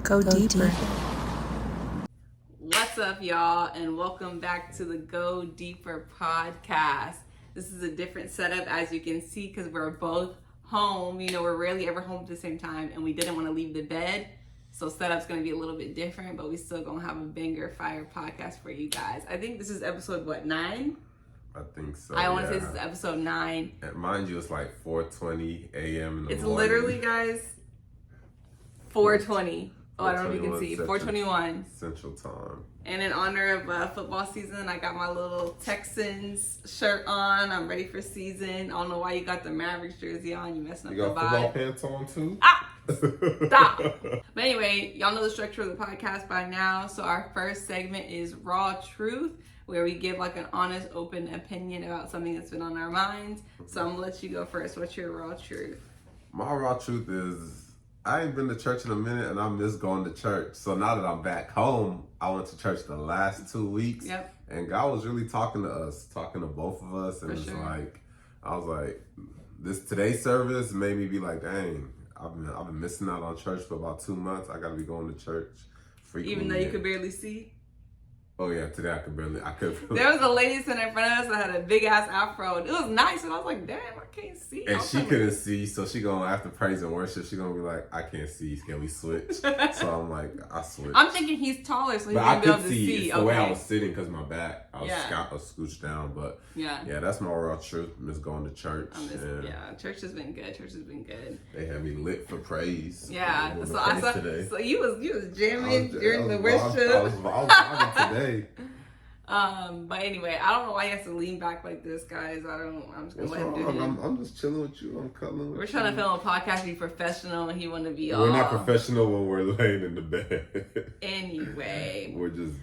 Go deeper. What's up, y'all, and welcome back to the Go Deeper podcast. This is a different setup, as you can see, because we're both home. You know, we're rarely ever home at the same time, and we didn't want to leave the bed. So setup's going to be a little bit different, but we still going to have a banger fire podcast for you guys. I think this is episode, 9? I think so. I want to say this is episode 9. And mind you, it's like 4:20 a.m. in the It's morning. literally, guys, 4:20. Oh, I don't know if you can see. 4:21 Central Time. And in honor of football season, I got my little Texans shirt on. I'm ready for season. I don't know why you got the Mavericks jersey on. You messing up You got the football vibe. pants on too? Stop. But anyway, y'all know the structure of the podcast by now. So our first segment is Raw Truth, where we give like an honest, open opinion about something that's been on our minds. So I'm gonna let you go first. What's your Raw Truth? My raw truth is I ain't been to church in a minute and I miss going to church. So now that I'm back home, I went to church the last 2 weeks. Yep. And God was really talking to us, talking to both of us. And For it's sure. like, I was like, today's service made me be like, dang, I've been missing out on church for about 2 months. I gotta be going to church frequently. Even though you could barely see. Oh yeah, today I could. There was a lady sitting in front of us that had a big ass afro. It was nice, and I was like, damn, I can't see. And she couldn't see, so she gonna, after praise and worship, she gonna be like, I can't see, can we switch? So I'm like, I switched. I'm thinking he's taller, so he's but gonna I be able could to see. see. It's the way I was sitting because my back, I was scooched down. But yeah, that's my real truth. Miss going to church. Church has been good. Church has been good. They had me lit for praise. Yeah, so I saw. Today. So you was jamming during the worship. I was vibing today. But anyway, I don't know why he has to lean back like this, guys. I'm just gonna let him do it. I'm just chilling with you. I'm cuddling with you. We're trying to film a podcast, be professional, and he want to be all. We're not professional when we're laying in the bed. Anyway, we're just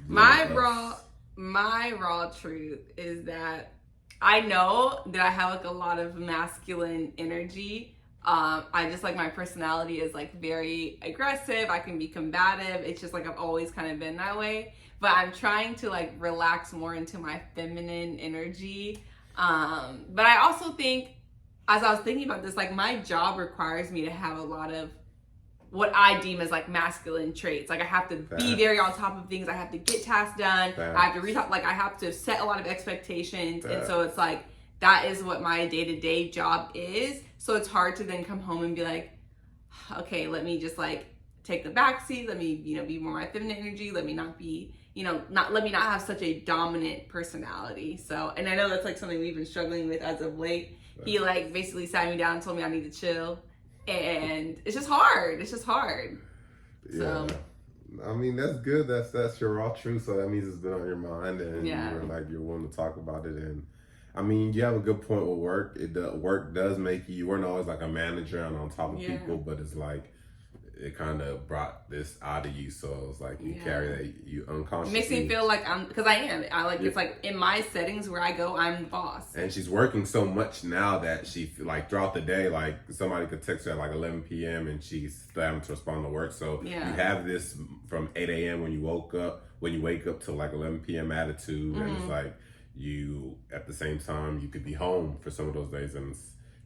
my raw truth is that I know that I have like a lot of masculine energy. I just like my personality is like very aggressive. I can be combative. It's just like I've always kind of been that way. But I'm trying to like relax more into my feminine energy. But I also think, as I was thinking about this, like my job requires me to have a lot of what I deem as like masculine traits. Like I have to be very on top of things. I have to get tasks done. I have to I have to set a lot of expectations. And so it's like, that is what my day-to-day job is. So it's hard to then come home and be like, okay, let me just like take the backseat. Let me, be more my feminine energy. Let me not be, let me not have such a dominant personality. So, and I know that's like something we've been struggling with as of late. He like basically sat me down and told me I need to chill. And it's just hard. Yeah. So, I mean, that's good. That's your raw truth. So that means it's been on your mind and you're willing to talk about it. And I mean, you have a good point with work. Work does make you weren't always like a manager and on top of people, but it's like, it kind of brought this out of you. So it's like you carry that, you unconsciously. It makes me feel like because I am. It's like in my settings where I go, I'm the boss. And she's working so much now that she, like throughout the day, like somebody could text her at like 11 p.m. and she's still having to respond to work. So you have this from 8 a.m. when you wake up to like 11 p.m. attitude. And it's like you, at the same time, you could be home for some of those days and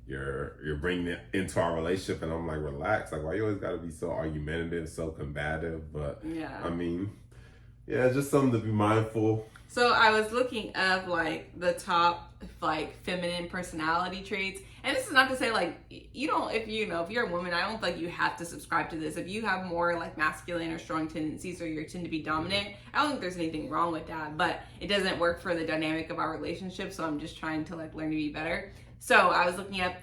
you're bringing it into our relationship, and I'm like, relax. Like, why you always got to be so argumentative, so combative? But I mean, just something to be mindful. So I was looking up like the top like feminine personality traits, and this is not to say like if you're a woman, I don't think you have to subscribe to this. If you have more like masculine or strong tendencies, or you tend to be dominant, I don't think there's anything wrong with that. But it doesn't work for the dynamic of our relationship. So I'm just trying to like learn to be better. So I was looking at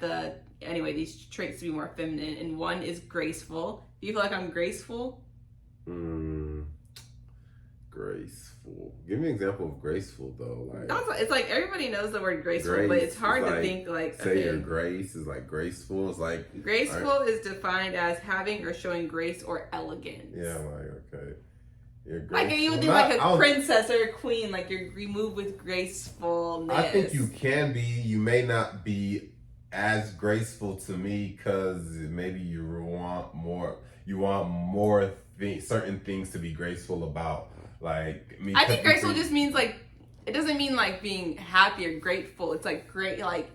these traits to be more feminine, and one is graceful. Do you feel like I'm graceful? Graceful. Give me an example of graceful though. Like it's like everybody knows the word graceful, but it's hard to think like. Say your grace is like graceful. It's like graceful is defined as having or showing grace or elegance. Yeah, like okay. Like you would think like a princess or a queen, like you're moved with gracefulness. I think you can be. You may not be as graceful to me because maybe you want more. You want more certain things to be graceful about. Like I think graceful just means like it doesn't mean like being happy or grateful. It's like great, like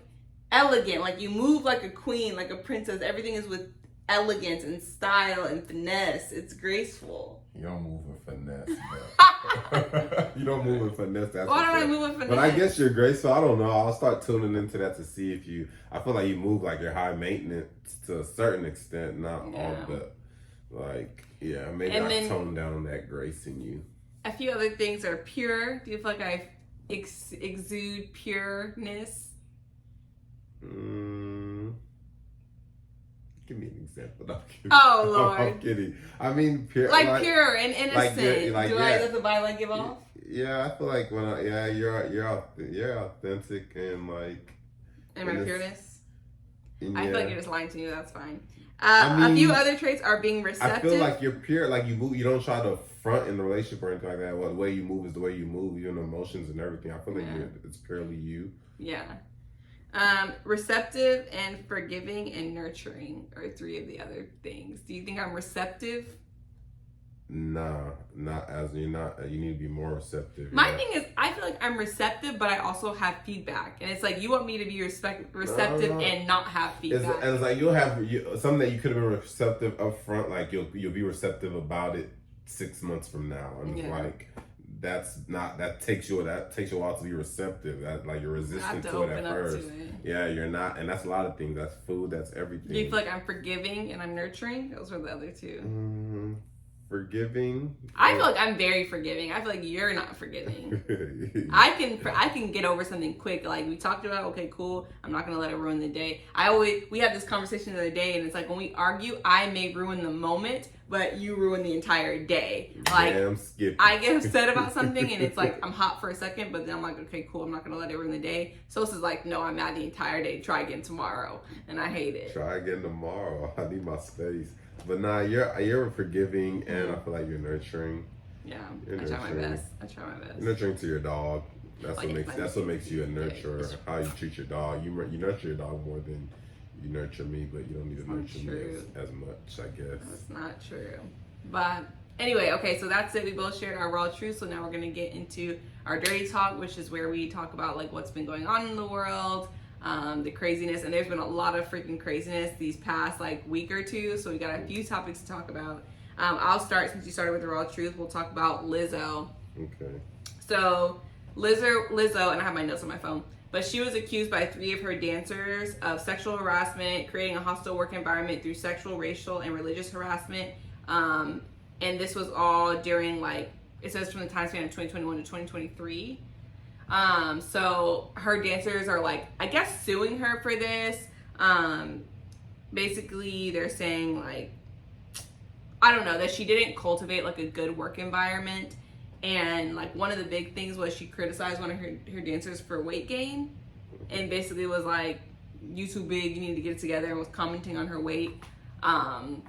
elegant. Like you move like a queen, like a princess. Everything is with elegance and style and finesse. It's graceful. You don't move with finesse, but you don't move with finesse. That's Why don't I move with finesse? But I guess you're graceful. I don't know. I'll start tuning into that to see if you. I feel like you move like you're high maintenance to a certain extent, not all, but like maybe I tone down that grace in you. A few other things are pure. Do you feel like I exude pureness? Give me an example. No, I'm kidding. Oh Lord! I'm kidding. I mean, pure, like pure and innocent. Like, do I let the vibe give off? Yeah, I feel like when you're authentic and like. And my pureness. Yeah. I feel like you're just lying to me. That's fine. A few other traits are being receptive. I feel like you're pure. Like you move. You don't try to front in the relationship or anything like that. Well, the way you move is the way you move. Your emotions and everything. I feel like it's purely you. Yeah. Receptive and forgiving and nurturing are three of the other things. Do you think I'm receptive? Nah, not as you're not. You need to be more receptive. My thing is, I feel like I'm receptive, but I also have feedback, and it's like you want me to be receptive and not have feedback. It's like you'll have something that you could have been receptive up front. Like you'll be receptive about it 6 months from now, and it's like. That takes you a while to be receptive. That like you're resistant to it at first. Yeah, you're not, and that's a lot of things. That's food. That's everything. Do you feel like I'm forgiving and I'm nurturing? Those are the other two. Forgiving. I feel like I'm very forgiving. I feel like you're not forgiving. I can get over something quick. Like we talked about. Okay, cool. I'm not gonna let it ruin the day. We had this conversation the other day, and it's like when we argue, I may ruin the moment, but you ruin the entire day. Like I get upset about something, and it's like I'm hot for a second, but then I'm like, okay, cool. I'm not gonna let it ruin the day. So this is like, no, I'm mad the entire day. Try again tomorrow, and I hate it. Try again tomorrow. I need my space. But nah, you're forgiving, and I feel like you're nurturing. Yeah, I try my best. You're nurturing to your dog. That's what makes you a nurturer. How you treat your dog. You nurture your dog more than you nurture me, but you don't need to nurture me as much, I guess. That's not true. But anyway, okay, so that's it. We both shared our raw truth. So now we're gonna get into our dirty talk, which is where we talk about like what's been going on in the world. The craziness, and there's been a lot of freaking craziness these past like week or two, so we got a few topics to talk about. I'll start since you started with the raw truth. We'll talk about Lizzo. Okay. So Lizzo, and I have my notes on my phone, but she was accused by 3 of her dancers of sexual harassment, creating a hostile work environment through sexual, racial, and religious harassment. And this was all during like, it says from the time span of 2021 to 2023. So her dancers are like, I guess suing her for this. Basically they're saying like, I don't know, that she didn't cultivate like a good work environment. And like one of the big things was she criticized one of her dancers for weight gain, and basically was like, you too big, you need to get it together, and was commenting on her weight. And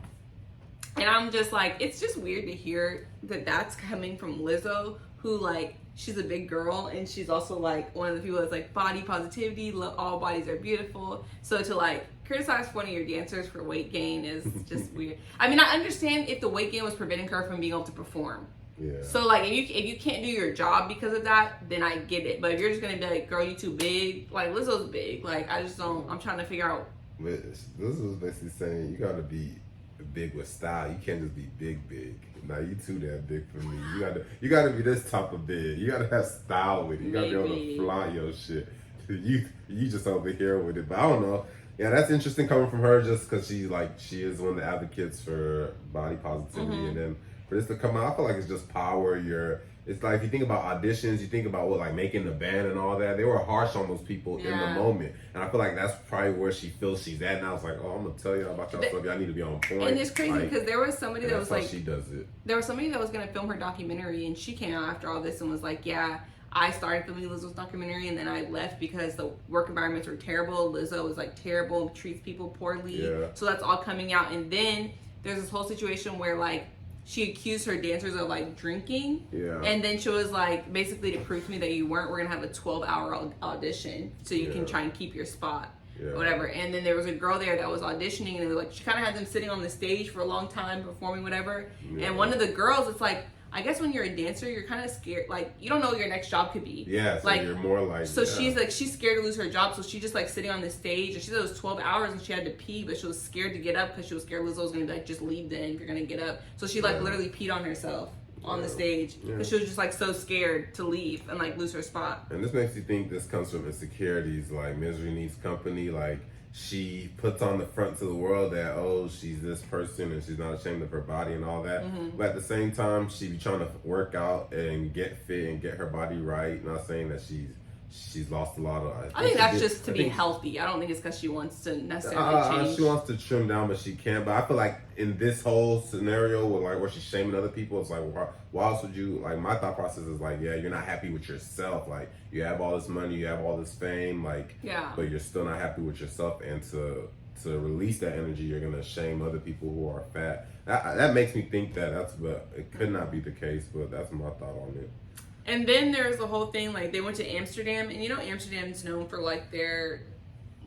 I'm just like, it's just weird to hear that that's coming from Lizzo, who like, she's a big girl, and she's also like one of the people that's like body positivity, all bodies are beautiful. So to like criticize one of your dancers for weight gain is just weird. I mean, I understand if the weight gain was preventing her from being able to perform. Yeah. So like if you can't do your job because of that, then I get it. But if you're just gonna be like, girl, you too big, like Lizzo's big. Like I just don't. I'm trying to figure out. This is basically saying you gotta be big with style. You can't just be big. Now you too damn big for me. You gotta be this type of big. You gotta have style with it. You gotta be able to flaunt your shit. You just over here with it. But I don't know. Yeah, that's interesting coming from her, just because she is one of the advocates for body positivity, and then for this to come out, I feel like it's just power. It's like if you think about auditions, you think about what like making the band and all that. They were harsh on those people in the moment, and I feel like that's probably where she feels she's at now. It's like, oh, I'm gonna tell y'all about y'all stuff. Y'all need to be on point. And it's crazy because there was somebody that was like, she does it. There was somebody that was gonna film her documentary, and she came out after all this and was like, yeah, I started filming Lizzo's documentary, and then I left because the work environments were terrible. Lizzo was like terrible, treats people poorly. Yeah. So that's all coming out, and then there's this whole situation where like, she accused her dancers of like drinking, and then she was like, basically to prove to me that you weren't, we're gonna have a 12-hour audition so you can try and keep your spot, or whatever. And then there was a girl there that was auditioning, and like she kind of had them sitting on the stage for a long time performing whatever. And one of the girls, it's like, I guess when you're a dancer, you're kind of scared. Like, you don't know what your next job could be. Yeah, so like, you're more like... So she's scared to lose her job. So she's just like sitting on the stage. And she said it was 12 hours and she had to pee, but she was scared to get up because she was scared Lizzo was going to like just leave then if you're going to get up. So she like literally peed on herself on the stage because she was just like so scared to leave and like lose her spot. And this makes you think this comes from insecurities. Like, misery needs company. Like, she puts on the front to the world that, oh, she's this person and she's not ashamed of her body and all that. But at the same time, she be trying to work out and get fit and get her body right. Not saying that she's lost a lot of... I think that's just to be healthy. I don't think it's because she wants to necessarily change. She wants to trim down, but she can't. But I feel like in this whole scenario with like where she's shaming other people, it's like, why else would you... Like, my thought process is like, yeah, you're not happy with yourself. Like, you have all this money, you have all this fame, like, but you're still not happy with yourself. And to release that energy, you're gonna shame other people who are fat. That makes me think that it could not be the case, but that's my thought on it. And then there's the whole thing, like, they went to Amsterdam, and you know Amsterdam's known for, like, their,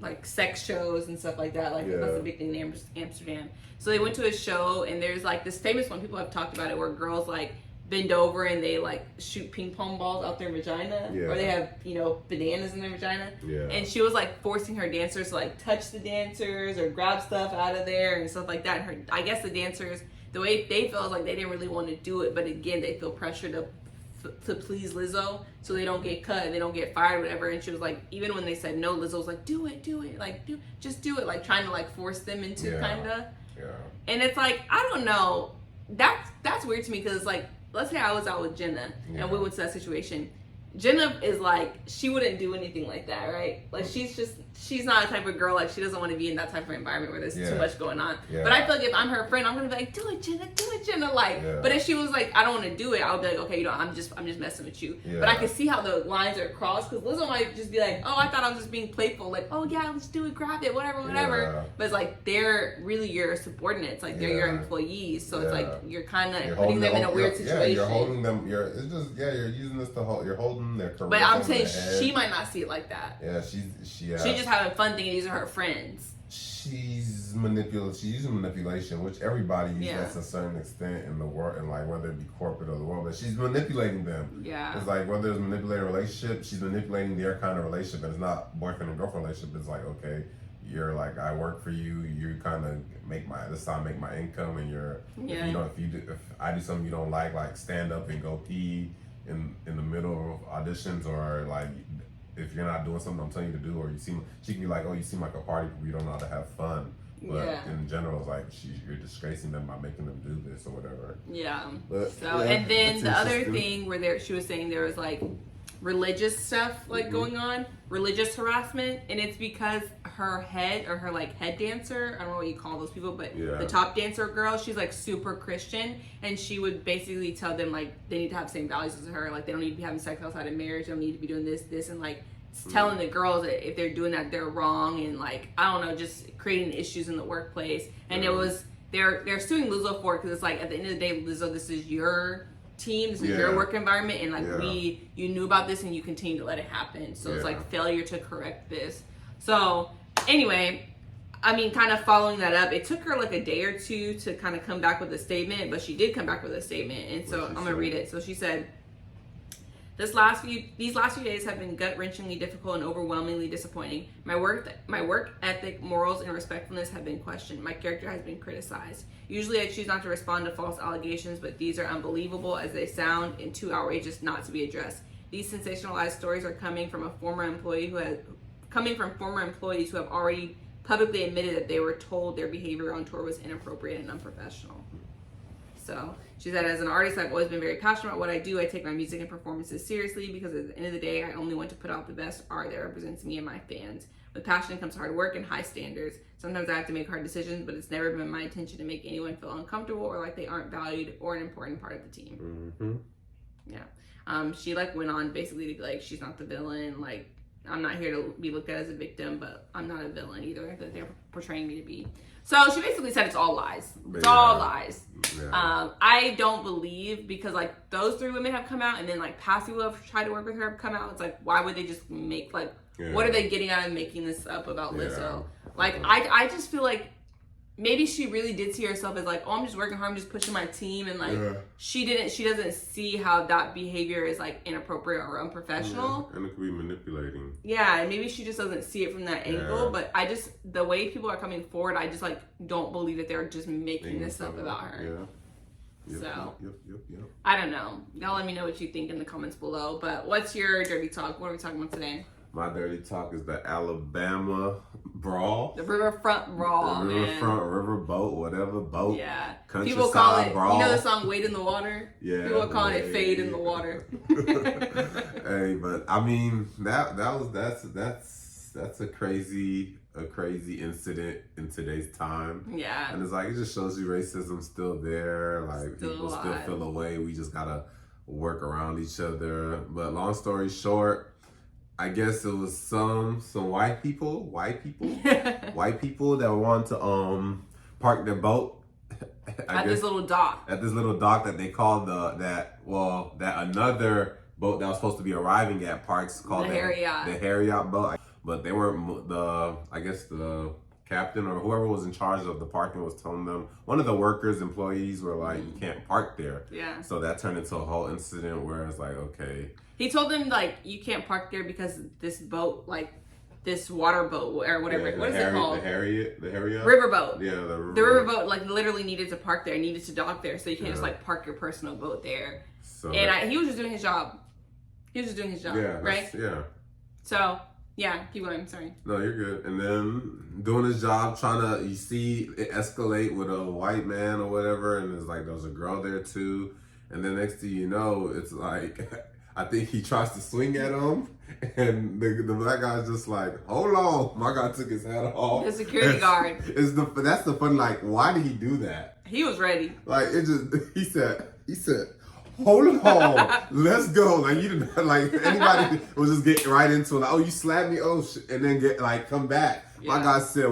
like, sex shows and stuff like that. Like, that's a big thing in Amsterdam. So they went to a show, and there's, like, this famous one, people have talked about it, where girls, like, bend over and they, like, shoot ping pong balls out their vagina. Or they have, you know, bananas in their vagina. And she was, like, forcing her dancers to, like, touch the dancers or grab stuff out of there and stuff like that. And I guess the dancers, the way they feel is, like, they didn't really want to do it, but again, they feel pressure to please Lizzo so they don't get cut and they don't get fired, whatever. And she was like, even when they said no, Lizzo was like, do it, like, just do it, like trying to like force them into kind of. And it's like, I don't know, that's weird to me because it's like, let's say I was out with Jenna and we went to that situation. Jenna is like, she wouldn't do anything like that, right? Like, she's not a type of girl, like, she doesn't want to be in that type of environment where there's too much going on. But I feel like if I'm her friend, I'm going to be like, do it, Jenna, like, but if she was like, I don't want to do it, I would be like, okay, you know, I'm just messing with you. But I can see how the lines are crossed, because Lizzo might just be like, oh, I thought I was just being playful, like, oh, yeah, let's do it, grab it, whatever. But it's like, they're really your subordinates, like, they're your employees, so it's like, you're kind of putting them in a weird situation. You're holding them, you're using this to hold, you're holding their career. But I'm saying she might not see it like that. Yeah, she's just having fun thinking these are her friends. She's using manipulation, which everybody uses to a certain extent in the world, and like whether it be corporate or the world, but she's manipulating them. It's like whether it's manipulating a relationship, she's manipulating their kind of relationship, and it's not boyfriend and girlfriend relationship. It's like, okay, you're like, I work for you, you kind of this is how I make my income, and if I do something you don't like stand up and go pee in the middle of auditions, or like if you're not doing something I'm telling you to do, or she can be like, oh, you seem like a party people, you don't know how to have fun. But in general, it's like you're disgracing them by making them do this or whatever. And then the other thing where she was saying there was like religious stuff like going on, religious harassment, and it's because her head dancer, I don't know what you call those people, but the top dancer girl, she's like super Christian, and she would basically tell them like they need to have the same values as her, like they don't need to be having sex outside of marriage, they don't need to be doing this, and like telling the girls that if they're doing that they're wrong, and like I don't know, just creating issues in the workplace. And it was they're suing Lizzo for it because it's like at the end of the day, Lizzo, this is your team, this is your work environment, and like you knew about this and you continue to let it happen, so it's like failure to correct this. So anyway, I mean, kind of following that up, it took her like a day or two to kind of come back with a statement, but she did come back with a statement, and so I'm gonna read it. So she said, these last few days have been gut-wrenchingly difficult and overwhelmingly disappointing. My work ethic, morals, and respectfulness have been questioned. My character has been criticized. Usually I choose not to respond to false allegations, but these are unbelievable as they sound and too outrageous not to be addressed. These sensationalized stories are coming from former employees who have already publicly admitted that they were told their behavior on tour was inappropriate and unprofessional. So she said, as an artist, I've always been very passionate about what I do. I take my music and performances seriously because at the end of the day, I only want to put out the best art that represents me and my fans. With passion comes hard work and high standards. Sometimes I have to make hard decisions, but it's never been my intention to make anyone feel uncomfortable or like they aren't valued or an important part of the team. She like went on basically to be like, she's not the villain. Like, I'm not here to be looked at as a victim, but I'm not a villain either that they're portraying me to be. So she basically said it's all lies. It's all lies. I don't believe, because like those three women have come out, and then like past people have tried to work with her have come out. It's like, why would they just make like, what are they getting out of making this up about Lizzo? Like, I just feel like maybe she really did see herself as like, oh, I'm just working hard, I'm just pushing my team, and like she doesn't see how that behavior is like inappropriate or unprofessional. And it could be manipulating. Yeah, and maybe she just doesn't see it from that angle. But the way people are coming forward, I just like don't believe that they're just making this up about her. Yeah. Yep, Yep. I don't know. Y'all let me know what you think in the comments below. But what's your dirty talk? What are we talking about today? My dirty talk is the Alabama Brawl. The Riverfront Brawl, the Riverfront, riverboat, whatever boat. Yeah. Countryside people call it, brawl. You know the song Wade in the Water? Yeah. People are calling it Fade in the Water. Hey, but I mean that's a crazy incident in today's time. Yeah. And it's like it just shows you racism's still there. Like people still feel away. We just gotta work around each other. But long story short, I guess it was some white people that wanted to park their boat at this little dock. At this little dock that they called that another boat that was supposed to be arriving at parks called the Harriet boat. But they weren't the captain or whoever was in charge of the parking was telling them, one of the employees were like, you can't park there. Yeah. So that turned into a whole incident where it's like, okay. He told them like, you can't park there because this boat, like this water boat or whatever. Yeah, what is it called? The Harriet? Riverboat. Yeah, the riverboat like literally needed to park there, needed to dock there. So you can't just like park your personal boat there. So he was just doing his job. Yeah. Right? Yeah. So yeah, keep going. Sorry. No, you're good. And then doing his job, you see it escalate with a white man or whatever, and it's like there's a girl there too. And then next thing you know, it's like I think he tries to swing at him, and the black guy's just like, hold on. My guy took his hat off. The security guard. That's the fun. Like, why did he do that? He was ready. Like he said. Hold on, let's go. Like you didn't like anybody was just getting right into it. Like, oh, you slapped me, and then come back. Yeah. My guy said,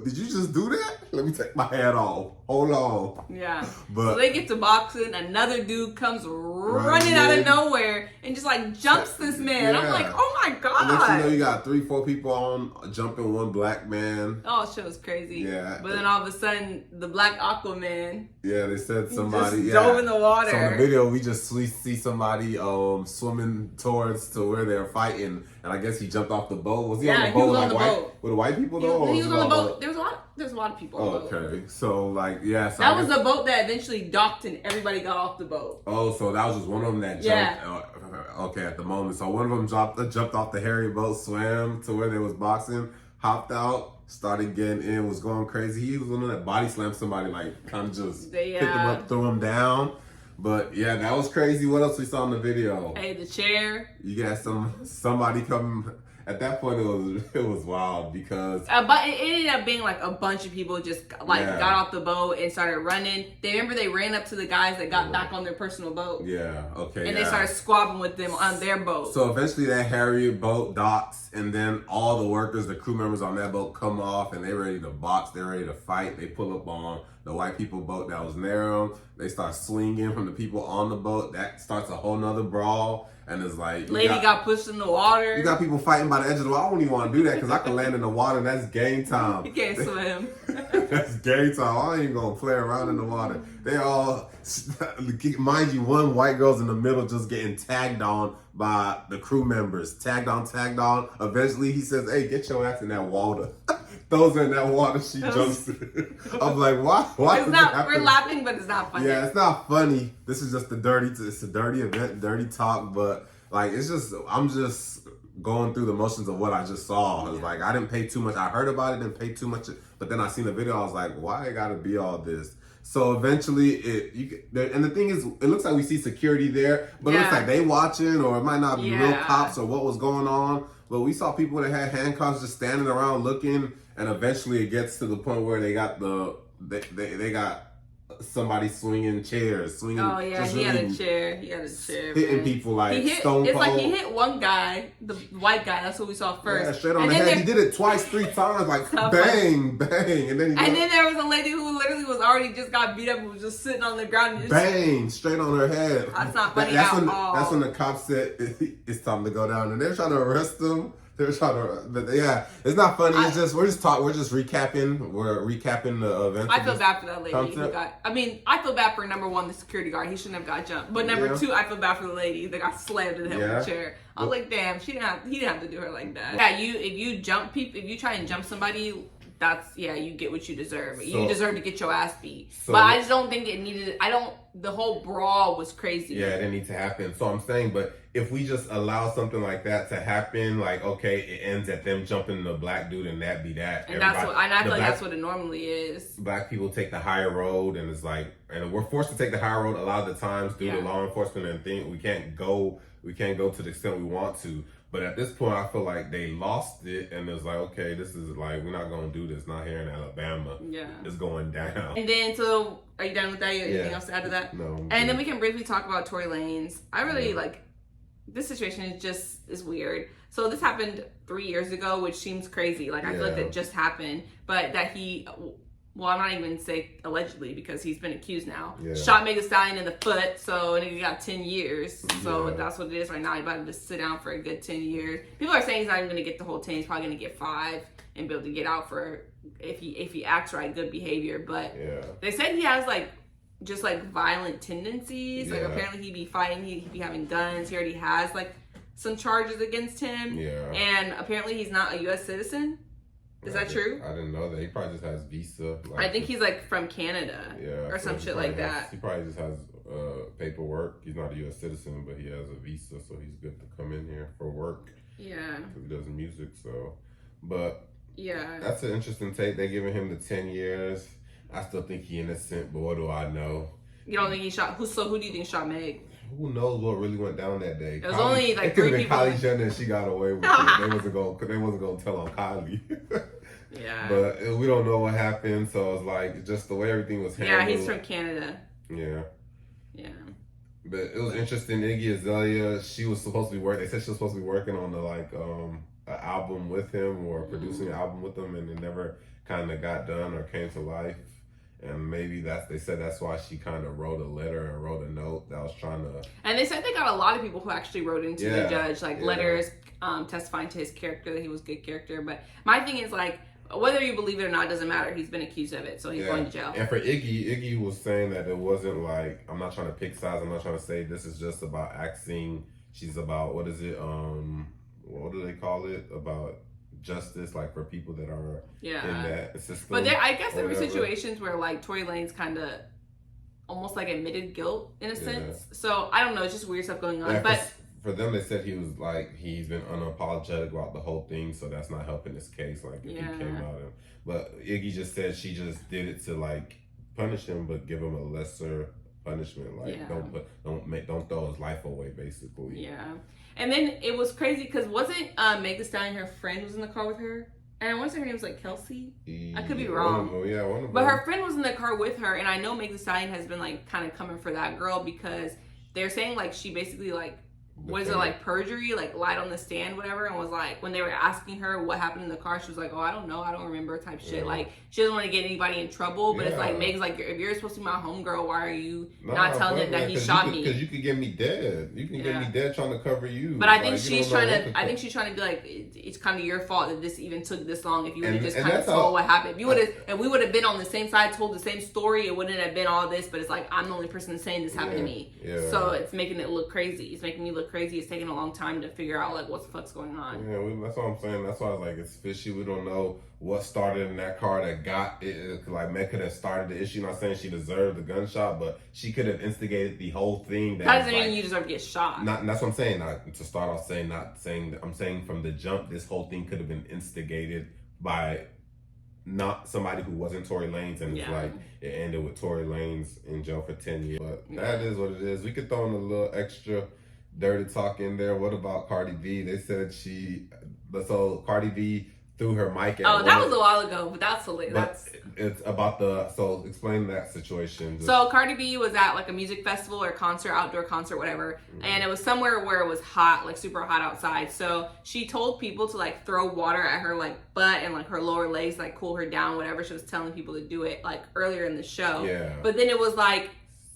"Did you just do that? Let me take my hat off. Hold on." Yeah. But so they get to boxing. Another dude comes running out of nowhere and just like jumps this man. Yeah. I'm like, oh my god. And next you know, you got 3-4 people on jumping one black man. Oh, shit was crazy. Yeah. But then all of a sudden, the black Aquaman. Yeah, they said somebody just dove in the water. So in the video, we see somebody swimming towards to where they're fighting, and I guess he jumped off the boat. Was he on the boat? He was on the boat. With the white people though? He was on the boat. There's a lot of people on the boat. Okay, so like yeah. So that was the boat that eventually docked and everybody got off the boat. Oh, so that was just one of them that jumped. Okay, at the moment. So one of them jumped off the Harriet boat, swam to where they was boxing, hopped out, started getting in, was going crazy. He was one of that body slammed somebody, like kind of just picked him up, threw him down. But yeah, that was crazy. What else we saw in the video? Hey, the chair. You got somebody come. At that point, it was wild because. But it ended up being like a bunch of people just like got off the boat and started running. They ran up to the guys that got back on their personal boat. Yeah. Okay. And they started squabbling with them on their boat. So eventually, that Harriet boat docks, and then all the workers, the crew members on that boat, come off, and they're ready to box. They're ready to fight. They pull up on the white people boat that was near them. They start swinging from the people on the boat. That starts a whole nother brawl. And it's like... Lady got pushed in the water. You got people fighting by the edge of the water. I don't even want to do that because I can land in the water and that's game time. You can't swim. That's game time. I ain't even going to play around in the water. They all... Mind you, one white girl's in the middle just getting tagged on by the crew members. Tagged on. Eventually he says, hey, get your ass in that water. Throws her in that water, she jumps in. I'm like, why? It's not, we're laughing, but it's not funny. Yeah, it's not funny. This is just it's a dirty event, dirty talk, but like, I'm just going through the motions of what I just saw. It's like, I didn't pay too much. I heard about it, didn't pay too much, but then I seen the video, I was like, why it gotta be all this? So eventually, and the thing is, it looks like we see security there, but it looks like they watching, or it might not be real cops or what was going on. But we saw people that had handcuffs just standing around looking, and eventually it gets to the point where they got they got somebody swinging chairs, Oh yeah, he had a chair. Hitting people like stone cold. It's like he hit one guy, the white guy. That's what we saw first. Yeah, straight on the head. He did it twice, 3 times, like bang, bang, and then there was a lady who literally was already just got beat up and was just sitting on the ground. And bang, straight on her head. That's not funny at all. That's when the cops said it's time to go down, and they're trying to arrest him. They're trying to, but yeah, it's not funny. It's just we're just recapping. We're recapping the event. I feel bad for that lady who got. I mean, I feel bad for number one, the security guard. He shouldn't have got jumped. But number two, I feel bad for the lady that got slammed in the head with a chair. I was like, damn, he didn't have to do her like that. Yeah, if you jump people, if you try and jump somebody, you get what you deserve. You deserve to get your ass beat. But I just don't think it needed. The whole brawl was crazy. Yeah, it didn't need to happen. So I'm saying, but if we just allow something like that to happen, like, okay, it ends at them jumping the black dude and that be that. And I feel like that's what it normally is. Black people take the higher road, and it's like, and we're forced to take the higher road a lot of the times due to law enforcement and things. We can't go to the extent we want to. But at this point, I feel like they lost it, and it's like, okay, this is like, we're not going to do this, not here in Alabama. Yeah. It's going down. And then, so, are you done with that? Anything else to add to that? No. And then we can briefly talk about Tory Lanez. I really, this situation is weird. So this happened 3 years ago, which seems crazy. Like, I feel like that just happened. But that well, I'm not even say allegedly because he's been accused now. Yeah. Shot Megan Thee Stallion in the foot, so and he got 10 years. So that's what it is right now. He's about to sit down for a good 10 years. People are saying he's not even going to get the whole 10. He's probably going to get 5 and be able to get out for if he acts right, good behavior. But they said he has just violent tendencies. Like apparently he'd be fighting, he'd be having guns. He already has some charges against him. Yeah. And apparently he's not a U.S. citizen. Is that true? I didn't know that. He probably just has visa. I think he's from Canada or some shit like that. He probably just has paperwork. He's not a U.S. citizen, but he has a visa, so he's good to come in here for work. Yeah. Because he does music, so. But yeah, that's an interesting take. They're giving him the 10 years. I still think he's innocent, but what do I know? You don't think he shot? Who do you think shot Meg? Who knows what really went down that day? It was only 3 people. It could have been Kylie Jenner and she got away with it. They wasn't gonna tell on Kylie. Yeah. But we don't know what happened, so it's like just the way everything was handled. Yeah, he's from Canada. Yeah. Yeah. But it was interesting. Iggy Azalea, she was supposed to be working. They said she was supposed to be working on an album with him or producing an album with him, and it never kind of got done or came to life. And maybe they said that's why she kind of wrote a letter and wrote a note that was trying to. And they said they got a lot of people who actually wrote into the judge, letters testifying to his character, that he was a good character. But my thing is whether you believe it or not doesn't matter. He's been accused of it, so he's going to jail. And for Iggy was saying that it wasn't I'm not trying to pick sides. I'm not trying to say this is just about acting. She's about, what is it? What do they call it? About justice, for people that are in that system. But I guess there were situations where Tory Lanez kind of almost admitted guilt in a sense. So I don't know. It's just weird stuff going on. But for them, they said he was he's been unapologetic about the whole thing, so that's not helping his case. If he came out but Iggy just said she just did it to punish him, but give him a lesser punishment. Don't throw his life away, basically. Yeah. And then it was crazy because wasn't Meg Thee Stallion, her friend was in the car with her? And I want to say her name was Kelsey. I could be wrong. One of them. But her friend was in the car with her, and I know Meg Thee Stallion has been kind of coming for that girl because they're saying she basically what is it, perjury, lied on the stand, whatever, and was when they were asking her what happened in the car, she was like, oh, I don't know, I don't remember, type shit. She doesn't want to get anybody in trouble, but it's Meg's if you're supposed to be my homegirl, why are you not telling him that he shot me? Because you could get me dead. You can get me dead trying to cover you. But I think she's trying to be it's kind of your fault that this even took this long. If you would have just kind of told what happened, we would have been on the same side, told the same story, it wouldn't have been all this. But it's I'm the only person saying this happened to me. Yeah. So it's making it look crazy. It's making me look crazy. It's taking a long time to figure out what the fuck's going on. Yeah, that's what I'm saying. That's why it's fishy. We don't know what started in that car that got it. Meg could have started the issue. Not saying she deserved the gunshot, but she could have instigated the whole thing. That doesn't mean you deserve to get shot. That's what I'm saying. To start off saying, I'm saying from the jump, this whole thing could have been instigated by not somebody who wasn't Tory Lanez, and it ended with Tory Lanez in jail for 10 years. But that is what it is. We could throw in a little extra dirty talk in there. What about Cardi B? They said so Cardi B threw her mic at that was a while ago, but that's hilarious. But it's about so explain that situation. So Cardi B was at a music festival or concert, outdoor concert, whatever, and it was somewhere where it was hot, super hot outside. So she told people to throw water at her butt and her lower legs, cool her down, whatever. She was telling people to do it earlier in the show. Yeah. But then it was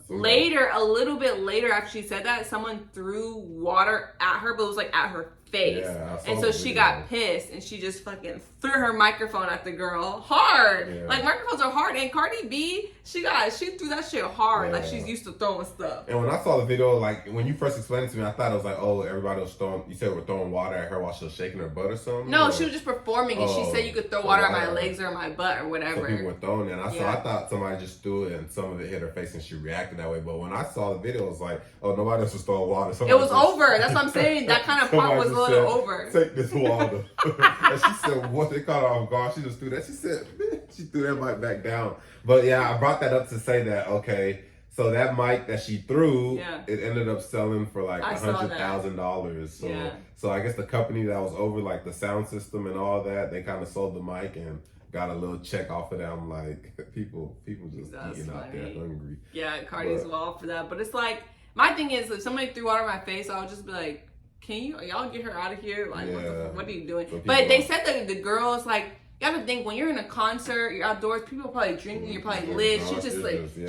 later, a little bit later after she said that, someone threw water at her, but it was at her face. Yeah, and so she got pissed and she just fucking threw her microphone at the girl hard. Yeah. Like microphones are hard, and Cardi B, she threw that shit hard. Yeah. Like she's used to throwing stuff. And when I saw the video, like when you first explained it to me, I thought it was like, oh, everybody was throwing. You said we're throwing water at her while she was shaking her butt or something. No, she was just performing, and she said you could throw water at my legs or my butt or whatever. So people were throwing it. So I thought somebody just threw it, and some of it hit her face, and she reacted that way. But when I saw the video, it was like, oh, nobody else was throwing water. Somebody it was over. That's what I'm saying. That kind of part was a little over. Take this water. And she said, what, they caught her off guard. She just threw that. She said, she threw that mic back down. But yeah, I brought that up to say that, okay, so that mic that she threw, it ended up selling for like $100,000. So I guess the company that was over like the sound system and all that, they kind of sold the mic and got a little check off of that. I'm like, people just eating out there hungry. Yeah, Cardi's wild for that. But it's like, my thing is, if somebody threw water in my face, I would just be like, can y'all get her out of here? Like, what are you doing? But they said that the girls, like, you gotta think, when you're in a concert, you're outdoors, people are probably drinking, you're probably lit.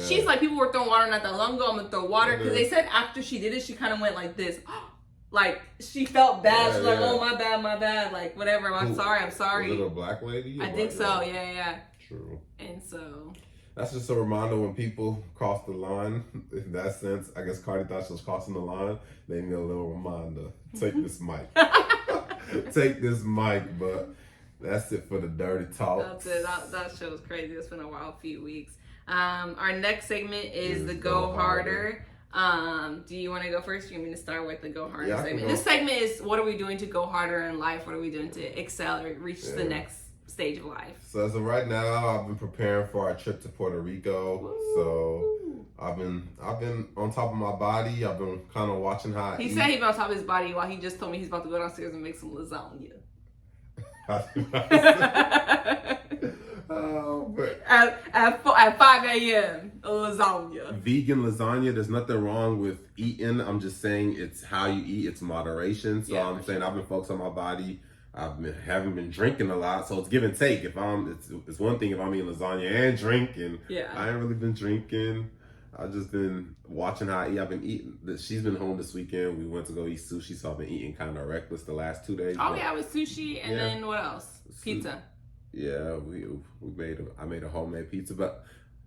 She's like, people were throwing water not that long ago, I'm gonna throw water. Because they said after she did it, she kind of went like this. Like, she felt bad. She's like, oh, my bad. Like, whatever, I'm sorry. Was it a black lady? I think so, yeah. True. And so... That's just a reminder when people cross the line. In that sense, I guess Cardi thought she was crossing the line. They need a little reminder. Take this mic. Take this mic, but that's it for the dirty talk. That's it. That show was crazy. It's been a wild few weeks. Our next segment is the Go Harder. Do you want to go first? Or you want me to start with the Go Harder segment? This segment is, what are we doing to go harder in life? What are we doing to excel or reach the next stage of life? So as of right now, I've been preparing for our trip to Puerto Rico. Woo. So I've been on top of my body. I've been kind of watching how I eat. Said he's been on top of his body while he just told me he's about to go downstairs and make some lasagna. But at 5 a.m. lasagna. Vegan lasagna. There's nothing wrong with eating. I'm just saying it's how you eat. It's moderation. So I'm saying I've been focused on my body. Haven't been drinking a lot, so it's give and take. It's one thing if I'm eating lasagna and drinking. I ain't really been drinking. I've just been watching how I eat. I've been eating. She's been home this weekend. We went to go eat sushi, so I've been eating kind of reckless the last 2 days. Oh yeah, with sushi and then what else? Pizza. Yeah, I made a homemade pizza, but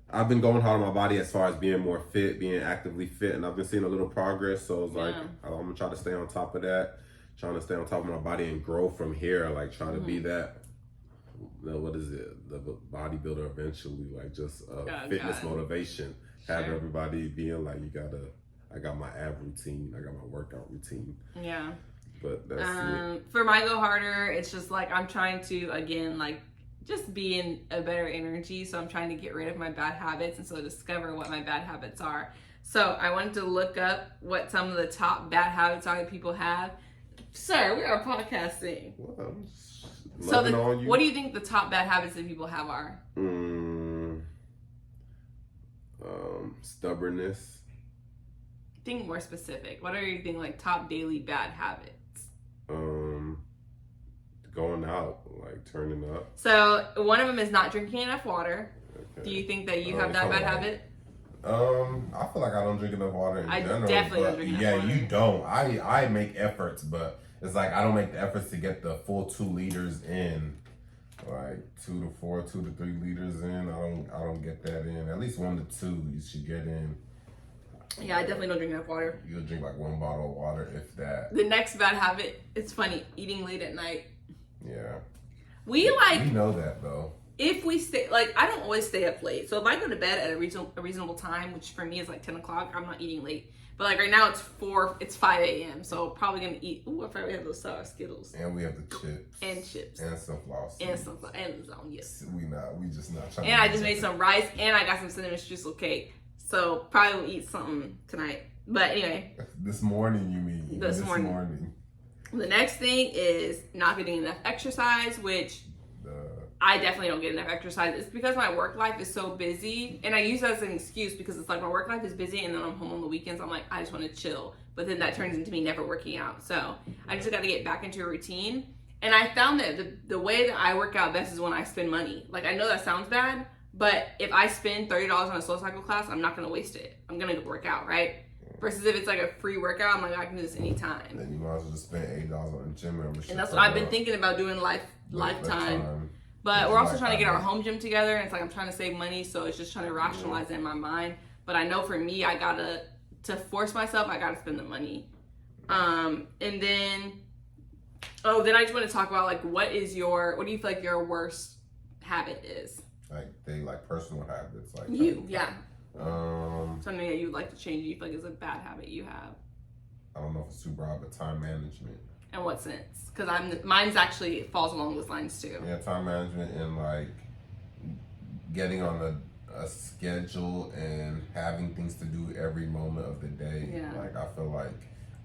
I've been going hard on my body as far as being more fit, being actively fit, and I've been seeing a little progress. So it's like I'm gonna try to stay on top of that. Trying to stay on top of my body and grow from here, like trying to be that, what is it, the bodybuilder eventually, like just fitness motivation. Have everybody being like, I got my ab routine, I got my workout routine. Yeah. But that's it. For my Go Harder, it's just like, I'm trying to, again, like, just be in a better energy. So I'm trying to get rid of my bad habits and so discover what my bad habits are. So I wanted to look up what some of the top bad habits are that people have. Sir, we are podcasting. Well, so what do you think the top bad habits that people have are? Stubbornness. Think more specific. What are you think like top daily bad habits? Going out, like turning up. So one of them is not drinking enough water. Okay. Do you think that you have that bad habit? I feel like I don't drink enough water in general. I definitely don't drink enough water. Yeah, you don't. I make efforts, but it's like I don't make the efforts to get the full 2 liters in. Like 2 to 4, 2 to 3 liters in. I don't get that in. At least 1 to 2 you should get in. Yeah, I definitely don't drink enough water. You'll drink like 1 bottle of water, if that. The next bad habit, it's funny, eating late at night. Yeah. We know that though. If we stay, like, I don't always stay up late. So if I go to bed at a reasonable time, which for me is like 10 o'clock, I'm not eating late. But like right now it's 5 a.m. So probably gonna eat, I forgot we have those sour Skittles. And we have the chips. And chips. And sunflower seeds. And sunflower, and lasagna. We just not trying and I just made some rice and I got some cinnamon streusel cake. So probably will eat something tonight. But anyway. This morning you mean. This morning. The next thing is not getting enough exercise, which I definitely don't get enough exercise. It's because my work life is so busy, and I use that as an excuse because it's like my work life is busy, and then I'm home on the weekends. I'm like, I just want to chill, but then that turns into me never working out. So I just got to get back into a routine. And I found that the way that I work out best is when I spend money. Like, I know that sounds bad, but if I spend $30 on a SoulCycle class, I'm not going to waste it. I'm going to work out, right? Versus if it's like a free workout, I'm like, I can do this anytime. Then you might as well just spend $8 on the gym membership. And that's what I've been thinking about doing lifetime. But we're also trying to get our home gym together, and it's like I'm trying to save money, so it's just trying to rationalize it in my mind. But I know for me, I gotta to force myself, I gotta spend the money. And then then I just want to talk about like what do you feel like your worst habit is? Like personal habits, like yeah. Something that you would like to change, you feel like is a bad habit you have. I don't know if it's too broad, but time management. In what sense? Because mine's actually falls along those lines too. Yeah, time management and like getting on a schedule and having things to do every moment of the day. Yeah. Like I feel like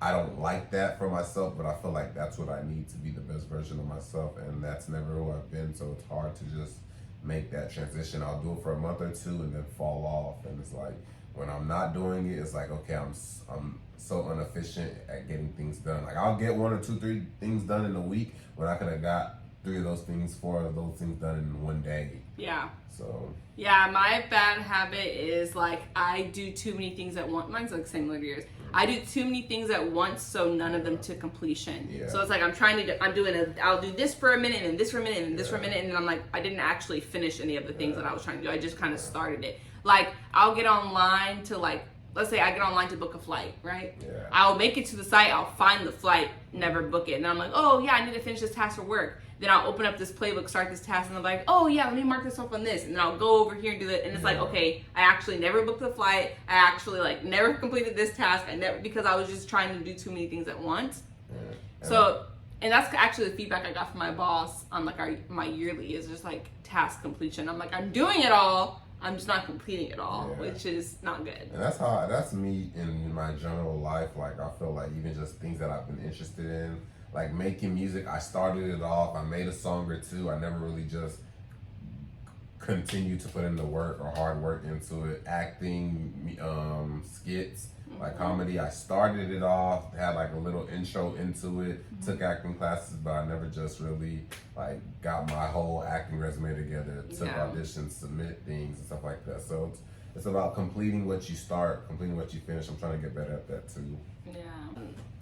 I don't like that for myself, but I feel like that's what I need to be the best version of myself, and that's never who I've been. So it's hard to just make that transition. I'll do it for a month or two and then fall off, and it's like when I'm not doing it, it's like okay, I'm so inefficient at getting things done. Like I'll get 1 or 2, 3 things done in a week when I could have got 4 of those things done in one day. Yeah. So. Yeah, my bad habit is like I do too many things at once. Mine's like similar to yours. I do too many things at once, so none of them to completion. Yeah. So it's like I'll do this for a minute and this for a minute and this for a minute, and then I'm like, I didn't actually finish any of the things that I was trying to do. I just kind of started it. Like I'll get online to let's say I get online to book a flight, right? Yeah. I'll make it to the site, I'll find the flight, never book it. And I'm like, oh yeah, I need to finish this task for work. Then I'll open up this playbook, start this task, and I'm like, oh yeah, let me mark this off on this. And then I'll go over here and do that. And it's like, okay, I actually never booked the flight. I actually never completed this task. Because I was just trying to do too many things at once. Yeah. So, and that's actually the feedback I got from my boss on my yearly is just like task completion. I'm like, I'm doing it all. I'm just not completing it all, which is not good. And that's me in my general life. Like I feel like even just things that I've been interested in, like making music, I started it off. I made a song or two. I never really just continued to put in the work or hard work into it. Acting, skits, like comedy. I started it off, had like a little intro into it, took acting classes, but I never just really like got my whole acting resume together, took auditions, submit things and stuff like that. So it's about completing what you start, completing what you finish. I'm trying to get better at that too. Yeah.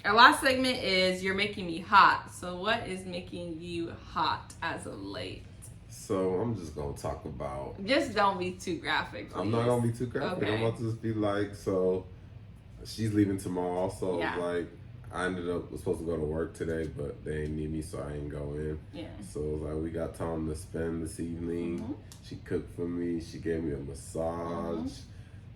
Our last segment is You're Making Me Hot. So what is making you hot as of late? So I'm just going to talk about... Just don't be too graphic, please. I'm not going to be too graphic. Okay. I'm about to just be like, so she's leaving tomorrow. So like I was supposed to go to work today, but they didn't need me, so I didn't go in. Yeah. So it was like we got time to spend this evening. Mm-hmm. She cooked for me. She gave me a massage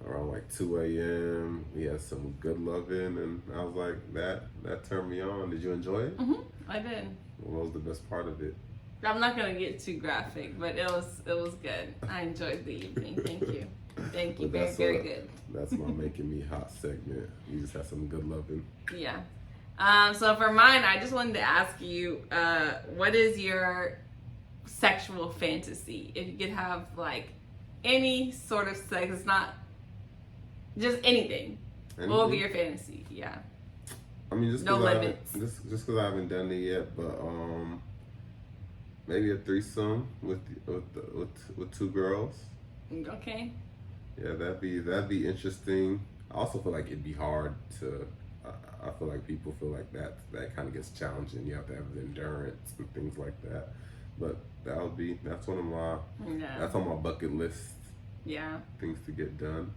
around like 2 a.m. We had some good loving, and I was like, that turned me on. Did you enjoy it? Mm-hmm. I did. What was the best part of it? I'm not gonna get too graphic, but it was good. I enjoyed the evening. Thank you. Thank you. Very good. That's my making me hot segment. We just had some good loving. Yeah. So for mine, I just wanted to ask you, what is your sexual fantasy? If you could have like any sort of sex, it's not just anything. What would be your fantasy? Yeah. I mean, just no limits. Just because I haven't done it yet, but maybe a threesome with 2 girls. Okay. Yeah, that'd be interesting. I also feel like it'd be hard to. I feel like people feel like that kind of gets challenging. You have to have the endurance and things like that. But that's one of my that's on my bucket list. Yeah. Things to get done.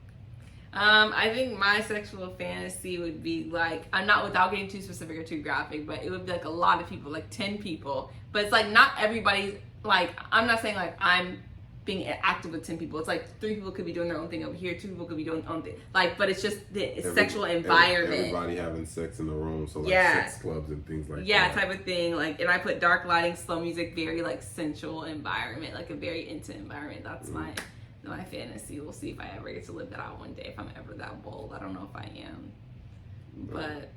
I think my sexual fantasy would be like, I'm not without getting too specific or too graphic, but it would be like a lot of people, like 10 people. But it's like not everybody's like, I'm not saying like I'm being active with 10 people. It's like 3 people could be doing their own thing over here, 2 people could be doing their own thing. Like, but it's just the sexual environment. Everybody having sex in the room, so like sex clubs and things like that. Yeah, type of thing. Like, and I put dark lighting, slow music, very like sensual environment, like a very intimate environment. That's my fantasy. We'll see if I ever get to live that out one day, if I'm ever that bold. I don't know if I am. But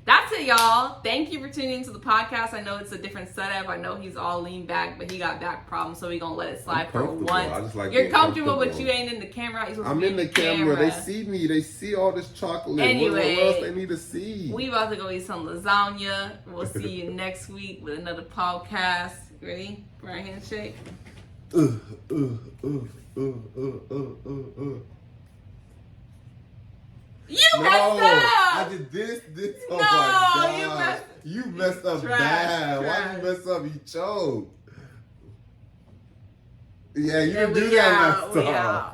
that's it, y'all. Thank you for tuning into the podcast. I know it's a different setup. I know he's all leaned back, but he got back problems, so we're going to let it slide for once. You're comfortable, but you ain't in the camera. I'm in the camera. They see me. They see all this chocolate. Anyway, what else they need to see? We about to go eat some lasagna. We'll see you next week with another podcast. Ready? Right handshake. You messed up. I did this. Oh no, my God. You messed up bad. Trash. Why you mess up? You choked. Yeah, you didn't do that messed up.